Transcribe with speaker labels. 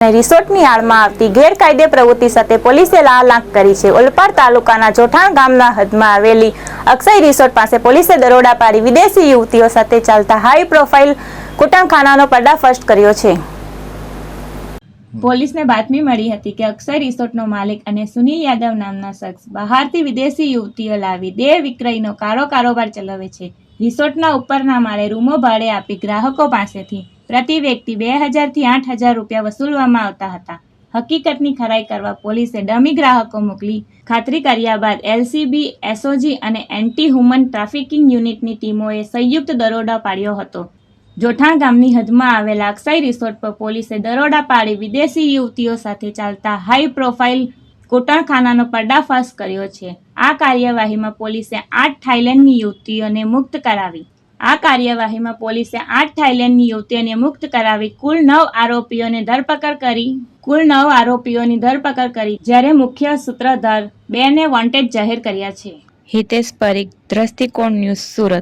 Speaker 1: રિસોર્ટની આડમાં આવતી ગેરકાયદે પ્રવૃત્તિ સાથે પોલીસે લાલાંક કરી છે। ઓલપાડ તાલુકાના જોઠાણ ગામના હદમાં આવેલી અક્ષય રિસોર્ટ પાસે પોલીસે દરોડા પાડી વિદેશી યુવતીઓ સાથે ચાલતા હાઈ પ્રોફાઇલ કૂટણખાનાનો પર્દાફાશ કર્યો છે। પોલીસને બાતમી મળી હતી કે અક્ષય રિસોર્ટનો માલિક અને સુનિલ યાદવ નામના શખ્સ બહારથી વિદેશી યુવતીઓ લાવી દેહ વિક્રયનો કાળો કારોબાર ચલાવે છે। રિસોર્ટના ઉપરના માળે રૂમો ભાડે આપી ગ્રાહકો પાસેથી પ્રતિ વ્યક્તિ 2000 થી 8000 રૂપિયા વસૂલવામાં આવતા હતા। હકીકતની ખરાઈ કરવા પોલીસે ડમી ગ્રાહકો મોકલી ખાતરી કર્યા બાદ LCB, SOG અને એન્ટી હ્યુમન ટ્રાફિકિંગ યુનિટની ટીમોએ સંયુક્ત દરોડા પાડ્યો હતો। જોઠાણ ગામની હદમાં આવેલા અક્ષય રિસોર્ટ પર પોલીસે દરોડા પાડી વિદેશી યુવતીઓ સાથે ચાલતા હાઈ પ્રોફાઇલ કૂટણખાનાનો પર્દાફાશ કર્યો છે। આ કાર્યવાહીમાં પોલીસે 8 થાઈલેન્ડની યુવતીઓને મુક્ત કરાવી કુલ 9 આરોપીઓની ધરપકડ કરી જ્યારે મુખ્ય સૂત્રધાર 2 ને વોન્ટેડ જાહેર કર્યા છે। હિતેશ પરીખ, દ્રષ્ટિકોણ ન્યૂઝ, સુરત।